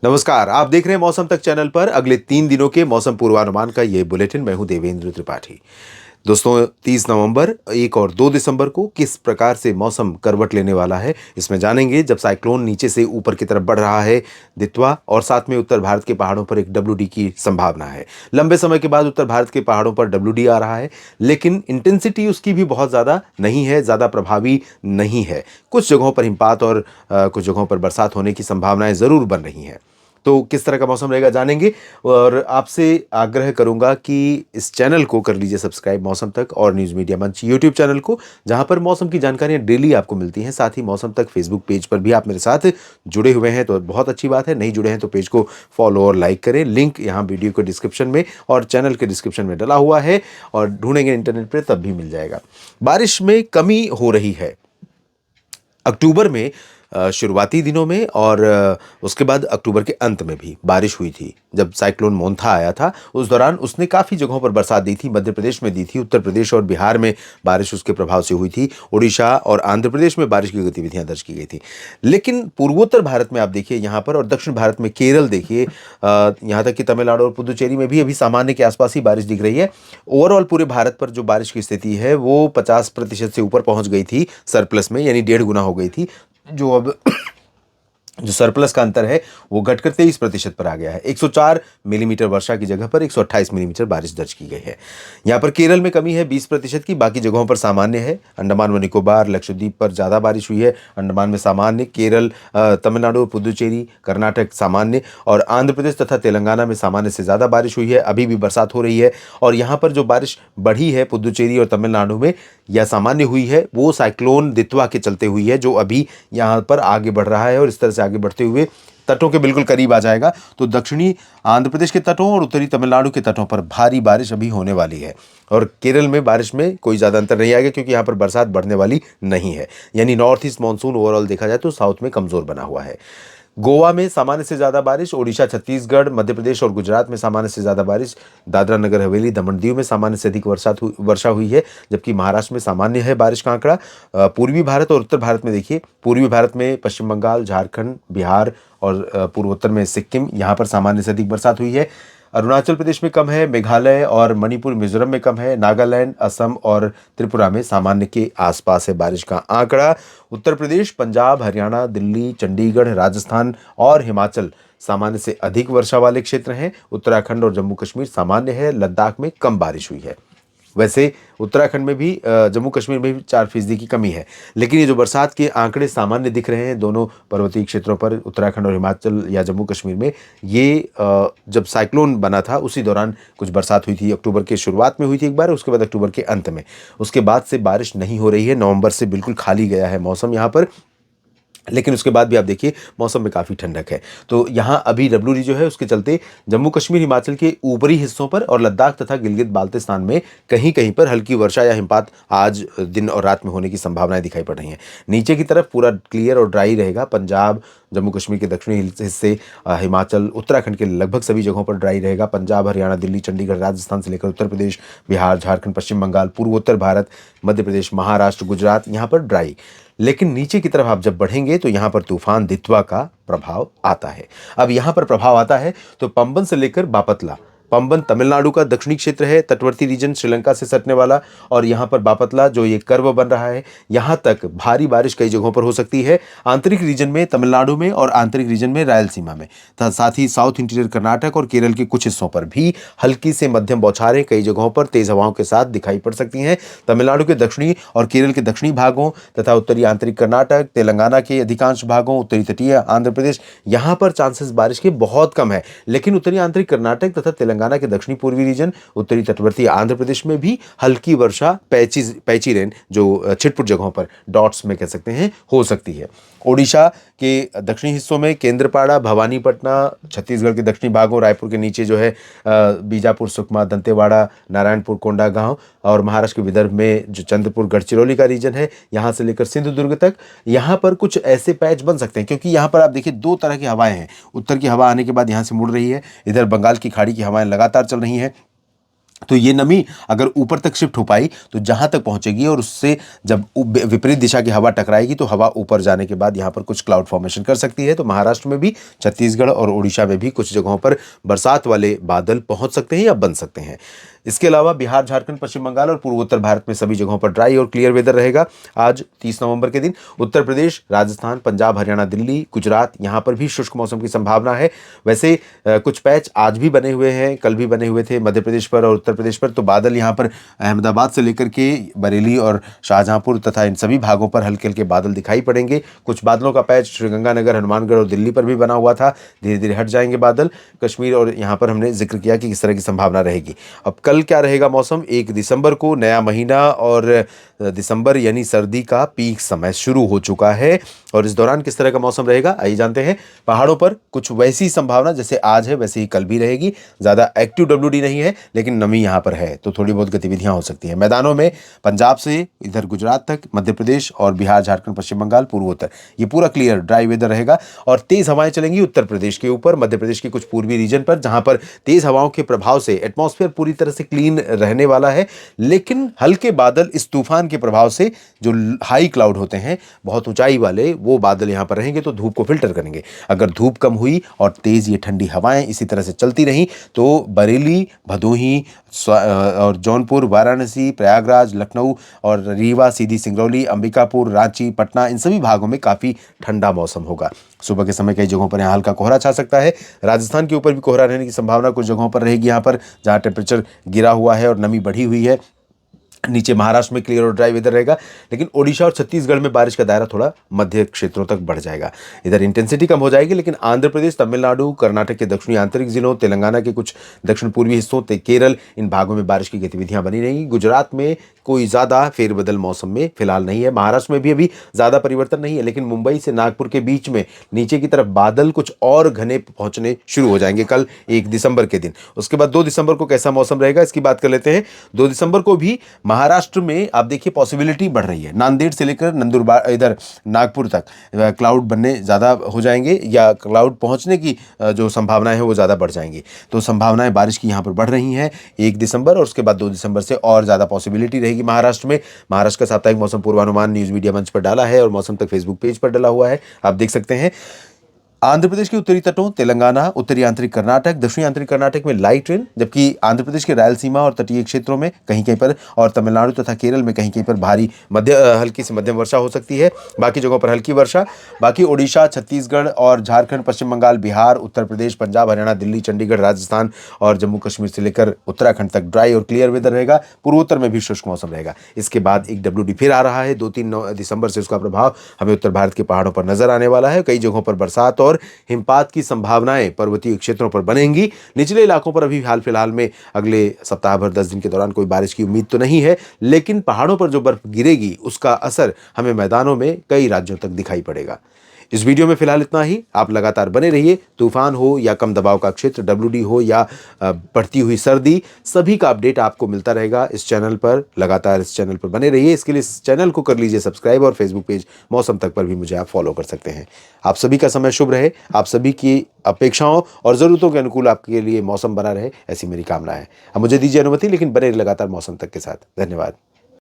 नमस्कार, आप देख रहे हैं मौसम तक चैनल पर अगले 3 दिनों के मौसम पूर्वानुमान का ये बुलेटिन। मैं हूं देवेंद्र त्रिपाठी। दोस्तों, 30 नवंबर, 1 और 2 दिसंबर को किस प्रकार से मौसम करवट लेने वाला है, इसमें जानेंगे। जब साइक्लोन नीचे से ऊपर की तरफ बढ़ रहा है दित्वा, और साथ में उत्तर भारत के पहाड़ों पर एक डब्ल्यूडी की संभावना है। लंबे समय के बाद उत्तर भारत के पहाड़ों पर डब्ल्यूडी आ रहा है, लेकिन इंटेंसिटी उसकी भी बहुत ज़्यादा नहीं है, ज़्यादा प्रभावी नहीं है। कुछ जगहों पर हिमपात और कुछ जगहों पर बरसात होने की संभावनाएं ज़रूर बन रही हैं। तो किस तरह का मौसम रहेगा जानेंगे, और आपसे आग्रह करूंगा कि इस चैनल को कर लीजिए सब्सक्राइब, मौसम तक और न्यूज़ मीडिया मंच यूट्यूब चैनल को, जहां पर मौसम की जानकारियां डेली आपको मिलती हैं। साथ ही मौसम तक फेसबुक पेज पर भी आप मेरे साथ जुड़े हुए हैं तो बहुत अच्छी बात है। नहीं जुड़े हैं तो पेज को फॉलो और लाइक करें। लिंक यहाँ वीडियो के डिस्क्रिप्शन में और चैनल के डिस्क्रिप्शन में डला हुआ है, और ढूंढेंगे इंटरनेट पर तब भी मिल जाएगा। बारिश में कमी हो रही है अक्टूबर में, शुरुआती दिनों में, और उसके बाद अक्टूबर के अंत में भी बारिश हुई थी। जब साइक्लोन मोंथा आया था उस दौरान उसने काफ़ी जगहों पर बरसात दी थी। मध्य प्रदेश में दी थी, उत्तर प्रदेश और बिहार में बारिश उसके प्रभाव से हुई थी। उड़ीसा और आंध्र प्रदेश में बारिश की गतिविधियां दर्ज की गई थी। लेकिन पूर्वोत्तर भारत में आप देखिए यहाँ पर, और दक्षिण भारत में केरल देखिए, यहाँ तक कि तमिलनाडु और पुदुचेरी में भी अभी सामान्य के आसपास ही बारिश दिख रही है। ओवरऑल पूरे भारत पर जो बारिश की स्थिति है वो 50% से ऊपर पहुंच गई थी सरप्लस में, यानी 1.5 गुना हो गई थी। जो अब जो सरप्लस का अंतर है वो घटकर 23% पर आ गया है। 104 मिलीमीटर वर्षा की जगह पर 128 मिलीमीटर बारिश दर्ज की गई है। यहाँ पर केरल में कमी है 20% की, बाकी जगहों पर सामान्य है। अंडमान व निकोबार, लक्षद्वीप पर ज़्यादा बारिश हुई है, अंडमान में सामान्य। केरल, तमिलनाडु, पुदुचेरी, कर्नाटक सामान्य, और आंध्र प्रदेश तथा तेलंगाना में सामान्य से ज़्यादा बारिश हुई है। अभी भी बरसात हो रही है, और यहाँ पर जो बारिश बढ़ी है पुदुचेरी और तमिलनाडु में या सामान्य हुई है, वो साइक्लोन दित्वा के चलते हुई है, जो अभी यहाँ पर आगे बढ़ रहा है और इस तरह से आगे बढ़ते हुए तटों के बिल्कुल करीब आ जाएगा। तो दक्षिणी आंध्र प्रदेश के तटों और उत्तरी तमिलनाडु के तटों पर भारी बारिश अभी होने वाली है, और केरल में बारिश में कोई ज़्यादा अंतर नहीं आएगा, क्योंकि यहाँ पर बरसात बढ़ने वाली नहीं है। यानी नॉर्थ ईस्ट मानसून ओवरऑल देखा जाए तो साउथ में कमज़ोर बना हुआ है। गोवा में सामान्य से ज़्यादा बारिश, ओडिशा, छत्तीसगढ़, मध्य प्रदेश और गुजरात में सामान्य से ज़्यादा बारिश, दादरा नगर हवेली, दमन दीव में सामान्य से अधिक वर्षा हुई है, जबकि महाराष्ट्र में सामान्य है बारिश का आंकड़ा। पूर्वी भारत और उत्तर भारत में देखिए, पूर्वी भारत में पश्चिम बंगाल, झारखंड, बिहार और पूर्वोत्तर में सिक्किम, यहाँ पर सामान्य से अधिक बरसात हुई है। अरुणाचल प्रदेश में कम है, मेघालय और मणिपुर, मिजोरम में कम है, नागालैंड, असम और त्रिपुरा में सामान्य के आसपास है बारिश का आंकड़ा। उत्तर प्रदेश, पंजाब, हरियाणा, दिल्ली, चंडीगढ़, राजस्थान और हिमाचल सामान्य से अधिक वर्षा वाले क्षेत्र हैं। उत्तराखंड और जम्मू कश्मीर सामान्य है, लद्दाख में कम बारिश हुई है। वैसे उत्तराखंड में भी, जम्मू कश्मीर में भी 4% की कमी है। लेकिन ये जो बरसात के आंकड़े सामान्य दिख रहे हैं दोनों पर्वतीय क्षेत्रों पर, उत्तराखंड और हिमाचल या जम्मू कश्मीर में, ये जब साइक्लोन बना था उसी दौरान कुछ बरसात हुई थी। अक्टूबर के शुरुआत में हुई थी एक बार, उसके बाद अक्टूबर के अंत में। उसके बाद से बारिश नहीं हो रही है। नवंबर से बिल्कुल खाली गया है मौसम यहाँ पर, लेकिन उसके बाद भी आप देखिए मौसम में काफ़ी ठंडक है। तो यहाँ अभी डब्ल्यूडी जो है उसके चलते जम्मू कश्मीर, हिमाचल के ऊपरी हिस्सों पर और लद्दाख तथा गिलगित बाल्टिस्तान में कहीं कहीं पर हल्की वर्षा या हिमपात आज दिन और रात में होने की संभावनाएं दिखाई पड़ रही हैं। नीचे की तरफ पूरा क्लियर और ड्राई रहेगा। पंजाब, जम्मू कश्मीर के दक्षिणी हिस्से, हिमाचल, उत्तराखंड के लगभग सभी जगहों पर ड्राई रहेगा। पंजाब, हरियाणा, दिल्ली, चंडीगढ़, राजस्थान से लेकर उत्तर प्रदेश, बिहार, झारखंड, पश्चिम बंगाल, पूर्वोत्तर भारत, मध्य प्रदेश, महाराष्ट्र, गुजरात, यहाँ पर ड्राई। लेकिन नीचे की तरफ आप जब बढ़ेंगे तो यहाँ पर तूफान दित्वा का प्रभाव आता है। अब यहाँ पर प्रभाव आता है तो पंबन से लेकर बापतला, पंबन तमिलनाडु का दक्षिणी क्षेत्र है, तटवर्ती रीजन, श्रीलंका से सटने वाला, और यहाँ पर बापतला जो ये कर्व बन रहा है, यहाँ तक भारी बारिश कई जगहों पर हो सकती है। आंतरिक रीजन में तमिलनाडु में और आंतरिक रीजन में रायलसीमा में, साथ ही साउथ इंटीरियर कर्नाटक और केरल के कुछ हिस्सों पर भी हल्की से मध्यम बौछारें कई जगहों पर तेज हवाओं के साथ दिखाई पड़ सकती हैं। तमिलनाडु के दक्षिणी और केरल के दक्षिणी भागों तथा उत्तरी आंतरिक कर्नाटक, तेलंगाना के अधिकांश भागों, उत्तरी तटीय आंध्र प्रदेश, यहाँ पर चांसेस बारिश के बहुत कम है। लेकिन उत्तरी आंतरिक कर्नाटक तथा तेलंगाना के दक्षिणी पूर्वी रीजन, उत्तरी तटवर्ती आंध्र प्रदेश में भी हल्की वर्षा, पैची रेन, जो छिटपुट जगहों पर डॉट्स में कह सकते हैं, हो सकती है। ओडिशा के दक्षिणी हिस्सों में केंद्रपाड़ा, भवानीपटना, छत्तीसगढ़ के दक्षिणी भागों, रायपुर के नीचे जो है बीजापुर, सुकमा, दंतेवाड़ा, नारायणपुर, कोंडागांव, और महाराष्ट्र के विदर्भ में जो चंद्रपुर, गढ़चिरौली का रीजन है, यहाँ से लेकर सिंधुदुर्ग तक, यहाँ पर कुछ ऐसे पैच बन सकते हैं। क्योंकि यहाँ पर आप देखिए दो तरह की हवाएं हैं। उत्तर की हवा आने के बाद यहाँ से मुड़ रही है, इधर बंगाल की खाड़ी की हवाएं लगातार चल रही हैं। तो ये नमी अगर ऊपर तक शिफ्ट हो पाई तो जहां तक पहुंचेगी और उससे जब विपरीत दिशा की हवा टकराएगी तो हवा ऊपर जाने के बाद यहां पर कुछ क्लाउड फॉर्मेशन कर सकती है। तो महाराष्ट्र में भी, छत्तीसगढ़ और उड़ीसा में भी कुछ जगहों पर बरसात वाले बादल पहुंच सकते हैं या बन सकते हैं। इसके अलावा बिहार, झारखंड, पश्चिम बंगाल और पूर्वोत्तर भारत में सभी जगहों पर ड्राई और क्लियर वेदर रहेगा आज 30 नवंबर के दिन। उत्तर प्रदेश, राजस्थान, पंजाब, हरियाणा, दिल्ली, गुजरात, यहां पर भी शुष्क मौसम की संभावना है। वैसे कुछ पैच आज भी बने हुए हैं, कल भी बने हुए थे मध्य प्रदेश पर और उत्तर प्रदेश पर। तो बादल यहां पर अहमदाबाद से लेकर के बरेली और शाहजहांपुर तथा इन सभी भागों पर हल्के हल्के बादल दिखाई पड़ेंगे। कुछ बादलों का पैच श्रीगंगानगर, हनुमानगढ़ और दिल्ली पर भी बना हुआ था। धीरे धीरे हट जाएंगे बादल। कश्मीर और यहाँ पर हमने जिक्र किया कि किस तरह की संभावना रहेगी। अब कल क्या रहेगा मौसम? 1 दिसंबर को नया महीना और दिसंबर यानी सर्दी का पीक समय शुरू हो चुका है और इस दौरान किस तरह का मौसम रहेगा आइए जानते हैं। पहाड़ों पर कुछ वैसी संभावना जैसे आज है वैसे ही कल भी रहेगी। ज़्यादा एक्टिव डब्ल्यूडी नहीं है लेकिन नमी यहाँ पर है तो थोड़ी बहुत गतिविधियाँ हो सकती हैं। मैदानों में पंजाब से इधर गुजरात तक, मध्य प्रदेश और बिहार, झारखंड, पश्चिम बंगाल, पूर्वोत्तर, ये पूरा क्लियर ड्राई वेदर रहेगा और तेज हवाएं चलेंगी उत्तर प्रदेश के ऊपर, मध्य प्रदेश के कुछ पूर्वी रीजन पर, जहां पर तेज हवाओं के प्रभाव से एटमॉस्फेयर पूरी तरह से क्लीन रहने वाला है। लेकिन हल्के बादल इस तूफान के प्रभाव से जो हाई क्लाउड होते हैं, बहुत ऊंचाई वाले, वो बादल यहां पर रहेंगे तो धूप को फिल्टर करेंगे। अगर धूप कम हुई और तेज ये ठंडी हवाएं इसी तरह से चलती रहीं तो बरेली, भदोही और जौनपुर, वाराणसी, प्रयागराज, लखनऊ और रीवा, सीधी, सिंगरौली, अंबिकापुर, रांची, पटना, इन सभी भागों में काफ़ी ठंडा मौसम होगा। सुबह के समय कई जगहों पर यहाँ हल्का कोहरा छा सकता है। राजस्थान के ऊपर भी कोहरा रहने की संभावना कुछ जगहों पर रहेगी यहाँ पर, जहाँ टेम्परेचर गिरा हुआ है और नमी बढ़ी हुई है। नीचे महाराष्ट्र में क्लियर और ड्राई वेदर रहेगा लेकिन ओडिशा और छत्तीसगढ़ में बारिश का दायरा थोड़ा मध्य क्षेत्रों तक बढ़ जाएगा। इधर इंटेंसिटी कम हो जाएगी लेकिन आंध्र प्रदेश, तमिलनाडु, कर्नाटक के दक्षिणी आंतरिक जिलों, तेलंगाना के कुछ दक्षिण पूर्वी हिस्सों, केरल, इन भागों में बारिश की गतिविधियां बनी रहेंगी। गुजरात में कोई ज़्यादा फेरबदल मौसम में फिलहाल नहीं है। महाराष्ट्र में भी अभी ज़्यादा परिवर्तन नहीं है लेकिन मुंबई से नागपुर के बीच में नीचे की तरफ बादल कुछ और घने पहुंचने शुरू हो जाएंगे कल 1 दिसंबर के दिन। उसके बाद 2 दिसंबर को कैसा मौसम रहेगा इसकी बात कर लेते हैं। 2 दिसंबर को भी महाराष्ट्र में आप देखिए पॉसिबिलिटी बढ़ रही है। नांदेड़ से लेकर नंदुरबार इधर नागपुर तक क्लाउड बनने ज़्यादा हो जाएंगे या क्लाउड पहुंचने की जो संभावनाएं हैं वो ज़्यादा बढ़ जाएंगी। तो संभावनाएं बारिश की यहाँ पर बढ़ रही हैं 1 दिसंबर और उसके बाद 2 दिसंबर से और ज़्यादा पॉसिबिलिटी रहेगी महाराष्ट्र में। महाराष्ट्र का साप्ताहिक मौसम पूर्वानुमान न्यूज़ मीडिया मंच पर डाला है और मौसम तक फेसबुक पेज पर डाला हुआ है, आप देख सकते हैं। आंध्र प्रदेश के उत्तरी तटों, तेलंगाना, उत्तरी आंतरिक कर्नाटक, दक्षिणी आंतरिक कर्नाटक में लाइट रेन, जबकि आंध्र प्रदेश के रायलसीमा और तटीय क्षेत्रों में कहीं कहीं पर और तमिलनाडु तथा केरल में कहीं कहीं पर भारी हल्की से मध्यम वर्षा हो सकती है। बाकी जगहों पर हल्की वर्षा। बाकी ओडिशा, छत्तीसगढ़ और झारखंड, पश्चिम बंगाल, बिहार, उत्तर प्रदेश, पंजाब, हरियाणा, दिल्ली, चंडीगढ़, राजस्थान और जम्मू कश्मीर से लेकर उत्तराखंड तक ड्राई और क्लियर वेदर रहेगा। पूर्वोत्तर में भी शुष्क मौसम रहेगा। इसके बाद एक डब्ल्यूडी फिर आ रहा है 2-3 दिसंबर से, उसका प्रभाव हमें उत्तर भारत के पहाड़ों पर नजर आने वाला है। कई जगहों पर बरसात और हिमपात की संभावनाएं पर्वतीय क्षेत्रों पर बनेंगी। निचले इलाकों पर अभी हाल फिलहाल में अगले सप्ताह भर 10 दिन के दौरान कोई बारिश की उम्मीद तो नहीं है लेकिन पहाड़ों पर जो बर्फ गिरेगी उसका असर हमें मैदानों में कई राज्यों तक दिखाई पड़ेगा। इस वीडियो में फिलहाल इतना ही। आप लगातार बने रहिए। तूफान हो या कम दबाव का क्षेत्र, डब्ल्यूडी हो या बढ़ती हुई सर्दी, सभी का अपडेट आपको मिलता रहेगा इस चैनल पर। लगातार इस चैनल पर बने रहिए। इसके लिए इस चैनल को कर लीजिए सब्सक्राइब और फेसबुक पेज मौसम तक पर भी मुझे आप फॉलो कर सकते हैं। आप सभी का समय शुभ रहे। आप सभी की अपेक्षाओं और ज़रूरतों के अनुकूल आपके लिए मौसम बना रहे, ऐसी मेरी कामना है। अब मुझे दीजिए अनुमति, लेकिन बने लगातार मौसम तक के साथ। धन्यवाद।